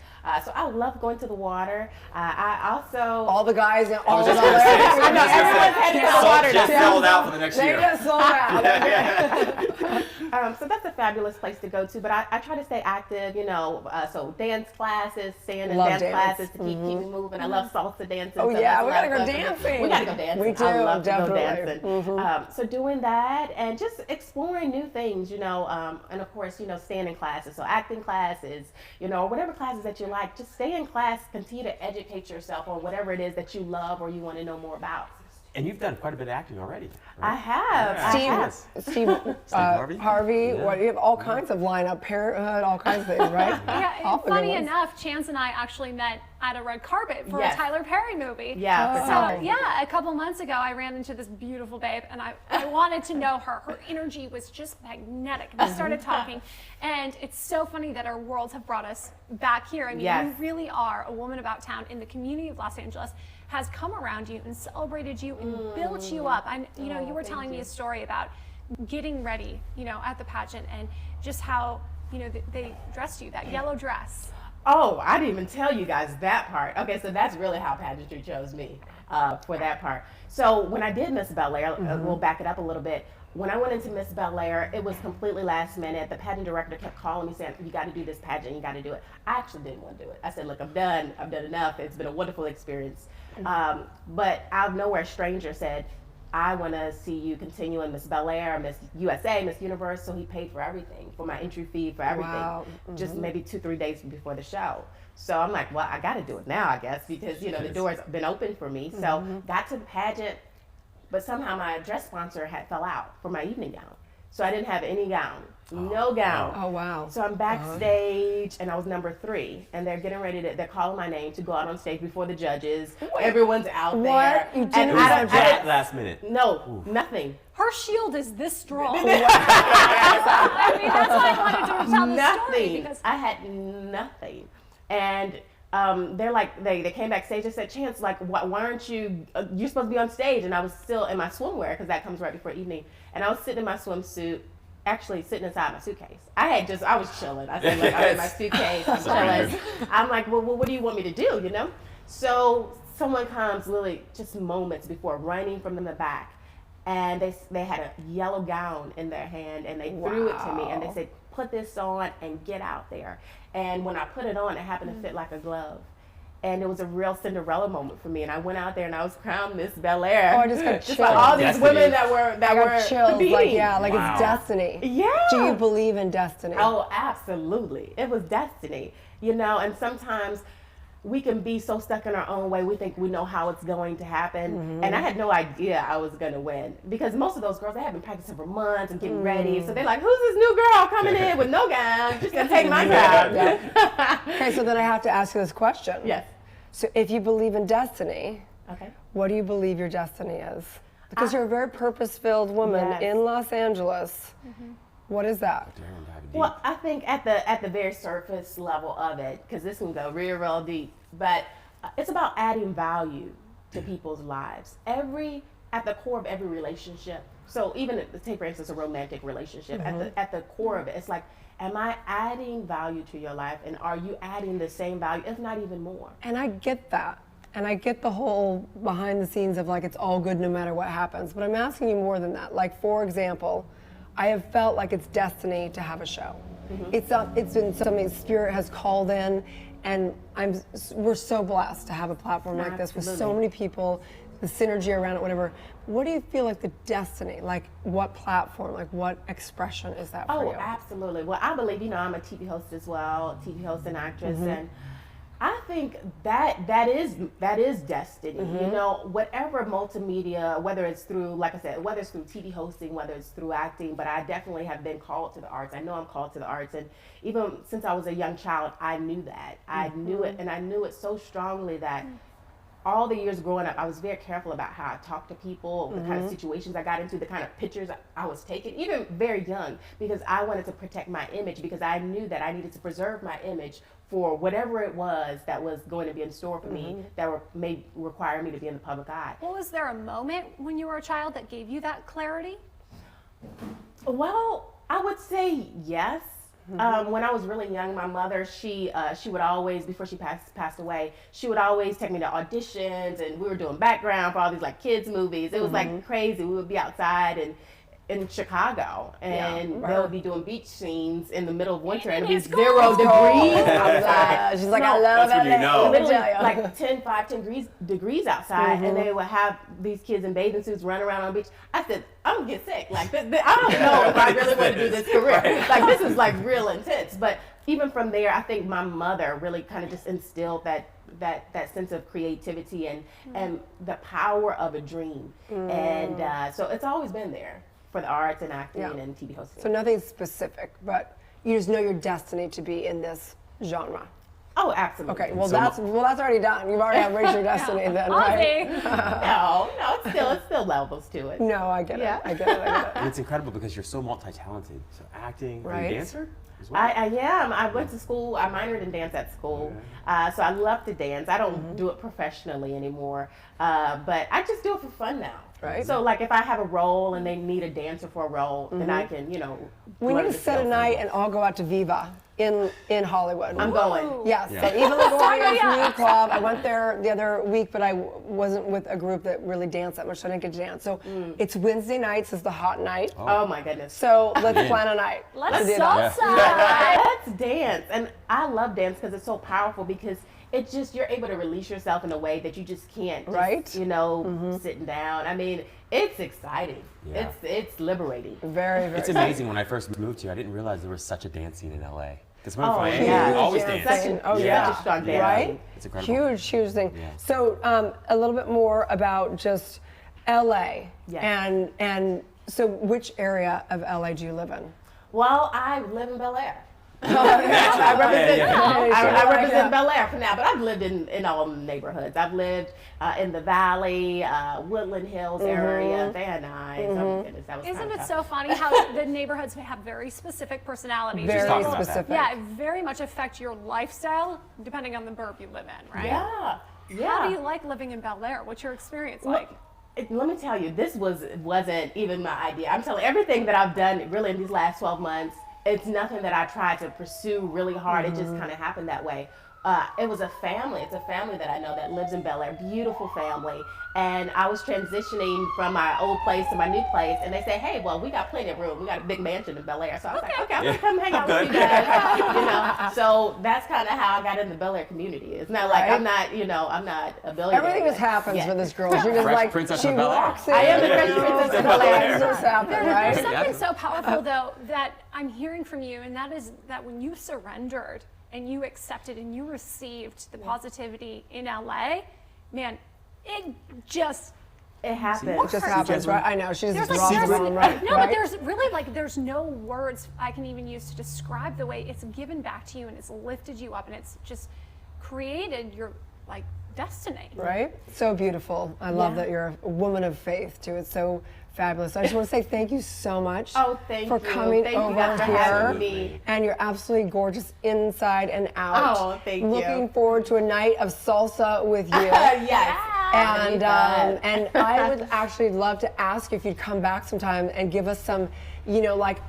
So I love going to the water. I also... All the guys, all I was the just going to say, I know, everyone's heading to the water just now. sold out for the next year. They just sold out. So that's a fabulous place to go to, but I try to stay active, you know, so dance classes, staying in dance classes to keep me moving. I love salsa dancing. Oh, so yeah, that's we a gotta lot go of fun. dancing. We gotta go dancing. We do, I love definitely. to go dancing. So doing that and just exploring new things, you know, and of course, you know, staying in classes. So acting classes, you know, whatever classes that you like, just stay in class, continue to educate yourself on whatever it is that you love or you want to know more about. And you've done quite a bit of acting already. I have. Yeah. Steve Harvey, what, you have all kinds of lineup, Parenthood, all kinds of things, right? Yeah, All and the good funny ones. enough, Chance and I actually met at a red carpet for Yes. a Tyler Perry movie. Yeah, for So Tyler. yeah, a couple months ago, I ran into this beautiful babe, and I wanted to know her. Her energy was just magnetic. We started talking, and it's so funny that our worlds have brought us back here. I mean, Yes. you really are a woman about town in the community of Los Angeles. Has come around you and celebrated you and built you up. And you know, you were telling me a story about getting ready, you know, at the pageant and just how, you know, they dressed you, that yellow dress. Oh, I didn't even tell you guys that part. Okay, so that's really how pageantry chose me for that part. So when I did Miss Bel Air, we'll back it up a little bit. When I went into Miss Bel Air, it was completely last minute. The pageant director kept calling me saying, you got to do this pageant, you got to do it. I actually didn't want to do it. I said, look, I'm done enough. It's been a wonderful experience. But out of nowhere, a stranger said, I want to see you continue in Miss Bel Air, Miss USA, Miss Universe. So he paid for everything, for my entry fee, for everything, Wow. just maybe 2-3 days before the show. So I'm like, well, I got to do it now, I guess, because, you know, the door's been open for me. So got to the pageant, but somehow my dress sponsor fell out for my evening gown. So I didn't have any gown, no gown. Oh, wow. So I'm backstage, and I was number 3, and they're getting ready to, they're calling my name to go out on stage before the judges. Everyone's out there. What? You didn't And That last minute. no, nothing. Her shield is this strong. I mean, that's why I wanted to tell the story. Nothing. Because I had nothing. And they're like, they came backstage and said, Chance, like, why aren't you, you're supposed to be on stage. And I was still in my swimwear, because that comes right before evening. And I was sitting in my swimsuit, actually sitting inside my suitcase. I was chilling. I said, like, I'm in my suitcase, I'm chilling. I'm like, well, what do you want me to do, you know? So someone comes literally just moments before, running from the back. And they had a yellow gown in their hand, and they threw it to me, and they said, put this on and get out there. And when I put it on, it happened to fit like a glove. And it was a real Cinderella moment for me. And I went out there and I was crowned Miss Bel Air. Oh, I just got chills. Like all these Destiny. women that were chills, competing. like, yeah, like Wow. it's destiny. Yeah. Do you believe in destiny? Oh, absolutely. It was destiny. You know, and sometimes we can be so stuck in our own way. We think we know how it's going to happen. And I had no idea I was going to win, because most of those girls, they have been practicing for months and getting ready. So they're like, who's this new girl coming in with no gown? She's going to take my gown. Okay, so then I have to ask you this question. Yes. So if you believe in destiny, Okay. what do you believe your destiny is? Because you're a very purpose-filled woman Yes. in Los Angeles. What is that? Well, I think at the very surface level of it, because this can go real deep, but it's about adding value to people's lives. At the core of every relationship. So even take for instance a romantic relationship. At the core of it, it's like, am I adding value to your life, and are you adding the same value, if not even more? And I get that. And I get the whole behind the scenes of like it's all good no matter what happens. But I'm asking you more than that. Like, for example, I have felt like it's destiny to have a show. It's been something Spirit has called in, and we're so blessed to have a platform like this with so many people, the synergy around it, whatever. What do you feel like the destiny, like what platform, like what expression is that for you? Oh, absolutely. Well, I believe, I'm a TV host as well, TV host and actress, and I think that is destiny. Whatever multimedia, whether it's through, like I said, whether it's through TV hosting, whether it's through acting, but I definitely have been called to the arts. I know I'm called to the arts, and even since I was a young child, I knew that. I knew it, and I knew it so strongly that all the years growing up, I was very careful about how I talked to people, the kind of situations I got into, the kind of pictures I was taking, even very young, because I wanted to protect my image, because I knew that I needed to preserve my image for whatever it was that was going to be in store for me, that may require me to be in the public eye. Well, was there a moment when you were a child that gave you that clarity? Well, I would say yes. When I was really young, my mother, she would always, before she passed away, she would always take me to auditions, and we were doing background for all these like kids movies. It was like crazy. We would be outside and in Chicago, and they would be doing beach scenes in the middle of winter, and it'd be 0 degrees outside. She's like, I love That's when you know. Like 10 degrees outside, and they would have these kids in bathing suits running around on the beach. I said, I'm gonna get sick. Like, I don't know if I really want to do this career. Like, this is like real intense. But even from there, I think my mother really kind of just instilled that sense of creativity and the power of a dream. And so it's always been there for the arts and acting and TV hosting. So nothing specific, but you just know your destiny to be in this genre. Oh, absolutely. Okay, well that's already done. You've already reached your destiny then, right? No, it's still levels to it. No, I get it. I get it. And it's incredible because you're so multi-talented. So acting, are you a dancer as well? I am. I went to school. I minored in dance at school. So I love to dance. I don't do it professionally anymore, but I just do it for fun now. Right. So like if I have a role and they need a dancer for a role, then I can, We need to set a night and all go out to Viva in Hollywood. I'm going. Yes. So Eva Longoria's new club. I went there the other week, but I wasn't with a group that really danced that much, so I didn't get to dance. So it's Wednesday nights is the hot night. Oh my goodness. So let's plan a night. Let's to do that. salsa. Let's dance. And I love dance because it's so powerful, because it's just, you're able to release yourself in a way that you just can't, sitting down. I mean, it's exciting. Yeah. It's liberating. Very, very It's amazing. When I first moved here, I didn't realize there was such a dance scene in LA. Because when Oh, I'm yeah. we always Yeah. dance. Such a strong dance. Right? It's incredible. Huge thing. Yeah. So a little bit more about just LA. Yes. And so which area of LA do you live in? Well, I live in Bel Air. I I represent Bel Air for now, but I've lived in all neighborhoods. I've lived in the Valley, Woodland Hills area, Van Nuys. Oh my goodness, that was Isn't it tough. so funny how the neighborhoods have very specific personalities? Very talking about that. specific. Yeah, it very much affect your lifestyle depending on the burb you live in, right? Yeah. How do you like living in Bel Air? What's your experience like? Let me tell you, this wasn't even my idea. I'm telling you, everything that I've done really in these last 12 months, it's nothing that I tried to pursue really hard. It just kind of happened that way. It was a family. It's a family that I know that lives in Bel Air, beautiful family. And I was transitioning from my old place to my new place, and they say, hey, well, we got plenty of room. We got a big mansion in Bel Air. So I was like, okay, I'm gonna come hang out with you guys. So that's kind of how I got in the Bel Air community. It's not like I'm not a billionaire. Everything just happens for this girl. She just Fresh like Princess she of Bel Air. walks in. I am the Fresh Princess of Bel Air. Things just happen, right? There's something so powerful, though, that I'm hearing from you, and that is that when you surrendered and you accepted and you received the positivity in LA, man, it happens. It just happens, right? I know. She's There's just like, wrong, right? No, right? but there's really there's no words I can even use to describe the way it's given back to you and it's lifted you up and it's just created your destiny. Right? So beautiful. I love that you're a woman of faith too. It's so fabulous. I just want to say thank you so much for coming over for here. having me. And you're absolutely gorgeous inside and out. Oh, thank you. Looking forward to a night of salsa with you. Yes. And I would actually love to ask you if you'd come back sometime and give us some,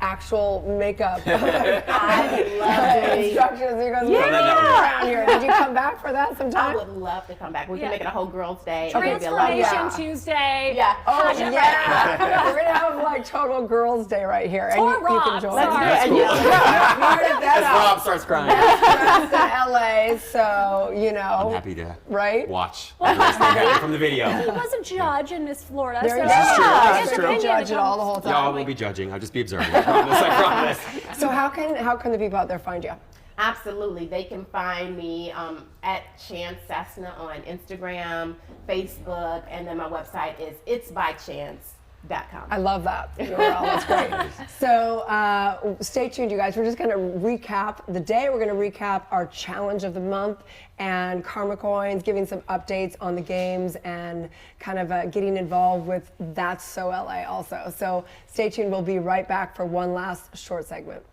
actual makeup I would love to. instructions. You guys around here. Did you come back for that I sometime? would love to come back. We can make it a whole girls' day. Transformation Tuesday. Yeah. Oh, yeah. We're going to have total girls' day right here. And you can join Let's us. do it. As Rob starts crying. That's in LA, so, I'm happy to watch from the video. He was a judge in Miss Florida. There you so go. his Judge it all the whole time. Y'all will be judging. I'll just be observing. I promise. So how can the people out there find you? Absolutely. They can find me at Chance Cessna on Instagram, Facebook, and then my website is It's by Chance. URL.com. I love that URL. That's great. So stay tuned, you guys. We're just going to recap the day. We're going to recap our challenge of the month and Karma Coins, giving some updates on the games and kind of getting involved with That's So LA also. So stay tuned. We'll be right back for one last short segment.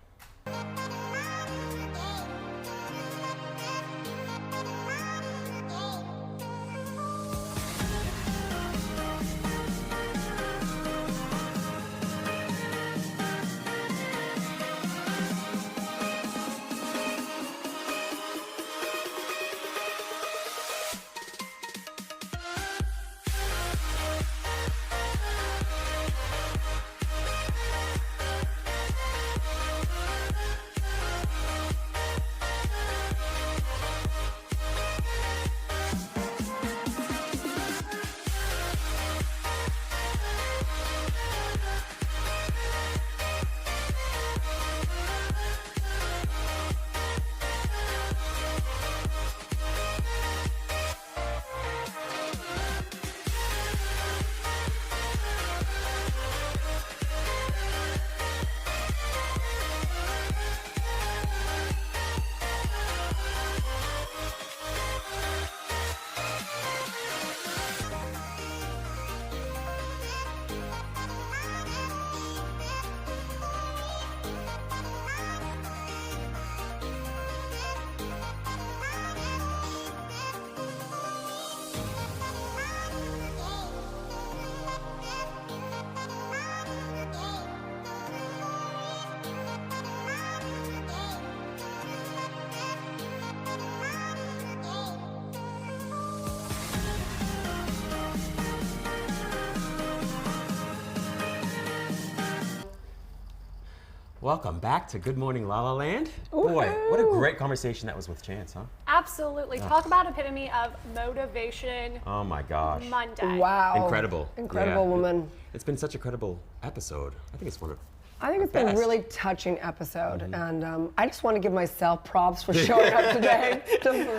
Welcome back to Good Morning La La Land. Boy, what a great conversation that was with Chance, huh? Absolutely. Talk about epitome of motivation. Oh my gosh. Monday. Wow. Incredible. Incredible woman. It's been such a credible episode. I think it's one of I think it's been a best. really touching episode, and I just want to give myself props for showing up today.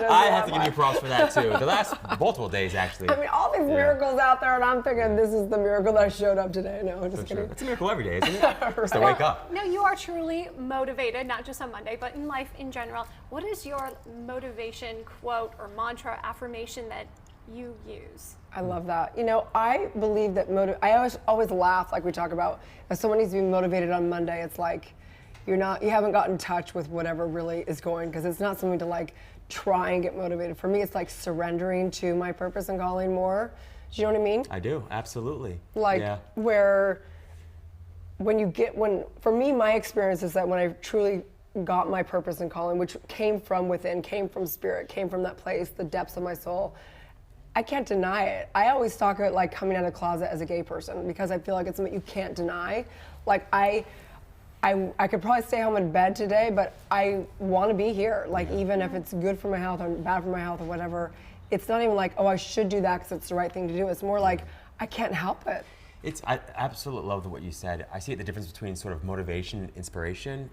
I have to give you props for that too. The last multiple days, actually. I mean, all these miracles out there, and I'm thinking this is the miracle that I showed up today. No, I'm just kidding. It's a miracle every day, isn't it? Just to wake up. No, you are truly motivated, not just on Monday, but in life in general. What is your motivation quote or mantra, affirmation that you use? I love that. You know, I believe that I always laugh, like we talk about, if someone needs to be motivated on Monday, it's like you haven't gotten in touch with whatever really is going, because it's not something to like try and get motivated. For me, it's like surrendering to my purpose and calling more. Do you know what I mean? I do, absolutely. Like where for me, my experience is that when I truly got my purpose and calling, which came from within, came from spirit, came from that place, the depths of my soul, I can't deny it. I always talk about like coming out of the closet as a gay person, because I feel like it's something you can't deny. Like I could probably stay home in bed today, but I want to be here. Like even if it's good for my health or bad for my health or whatever, it's not even like, oh, I should do that because it's the right thing to do. It's more like I can't help it. I absolutely love what you said. I see the difference between sort of motivation and inspiration.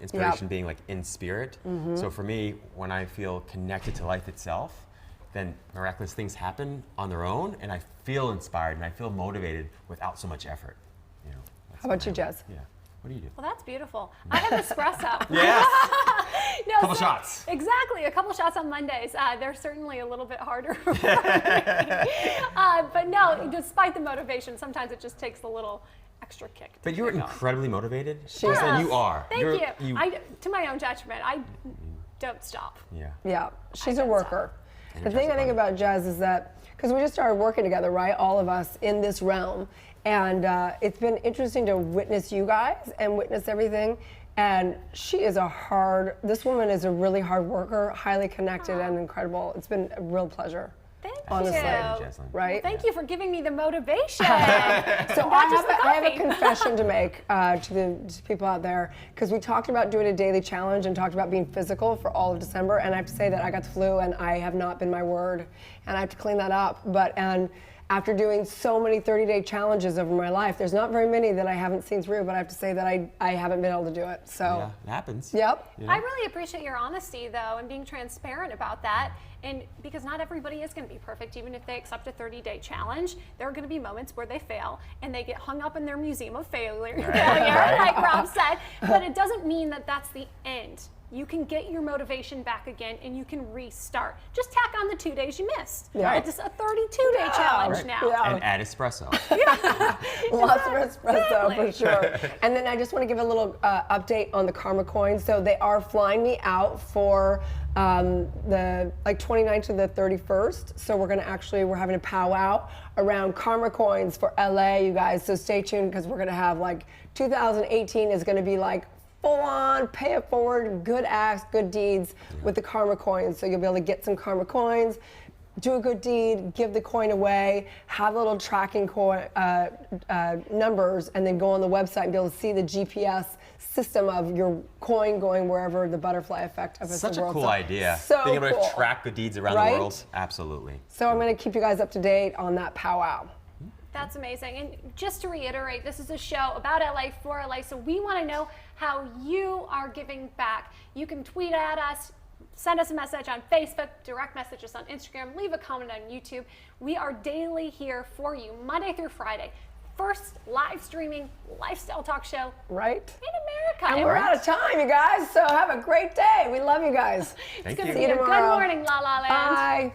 Being like in spirit. Mm-hmm. So for me, when I feel connected to life itself, then miraculous things happen on their own, and I feel inspired and I feel motivated without so much effort. You know. How about you, Jess? Yeah. What do you do? Well, that's beautiful. I have espresso. Yes. No, couple shots. Exactly, a couple shots on Mondays. They're certainly a little bit harder for me. But no, despite the motivation, sometimes it just takes a little extra kick. But you're incredibly motivated. Yes. And you are. Thank you. To my own judgment, I don't stop. Yeah. Yeah, she's a worker. The thing I think about Jazz is that, because we just started working together, right? All of us in this realm. And it's been interesting to witness you guys and witness everything. And this woman is a really hard worker, highly connected and incredible. It's been a real pleasure. Thank Honestly, you. right? Thank you for giving me the motivation. So I have a confession to make to people out there, because we talked about doing a daily challenge and talked about being physical for all of December, and I have to say that I got the flu and I have not been my word, and I have to clean that up. And after doing so many 30-day challenges over my life, there's not very many that I haven't seen through, but I have to say that I haven't been able to do it. So Yeah, it happens. Yep. Yeah. I really appreciate your honesty, though, and being transparent about that. And because not everybody is going to be perfect, even if they accept a 30-day challenge, there are going to be moments where they fail and they get hung up in their museum of failure, like Rob said. But it doesn't mean that that's the end. You can get your motivation back again and you can restart. Just tack on the 2 days you missed. Yeah. It's a 32-day challenge now. And add espresso. Lots of espresso for sure. And then I just want to give a little update on the Karma coins. So they are flying me out for the 29th to the 31st. So we're having a powwow around Karma coins for LA, you guys. So stay tuned because we're gonna have 2018 is gonna be full on, pay it forward, good acts, good deeds with the Karma coins. So you'll be able to get some Karma coins, do a good deed, give the coin away, have little tracking numbers, and then go on the website and be able to see the GPS system of your coin going wherever the butterfly effect of Such the a world. cool idea. So Being able cool. to track good deeds around Right? the world. Absolutely. So I'm going to keep you guys up to date on that powwow. That's amazing. And just to reiterate, this is a show about LA for LA, so we want to know how you are giving back. You can tweet at us, send us a message on Facebook, direct message us on Instagram, leave a comment on YouTube. We are daily here for you, Monday through Friday. First live streaming lifestyle talk show right in America. And we're out of time, you guys, so have a great day. We love you guys. It's going to See be you a good tomorrow. morning, La La Land. Bye.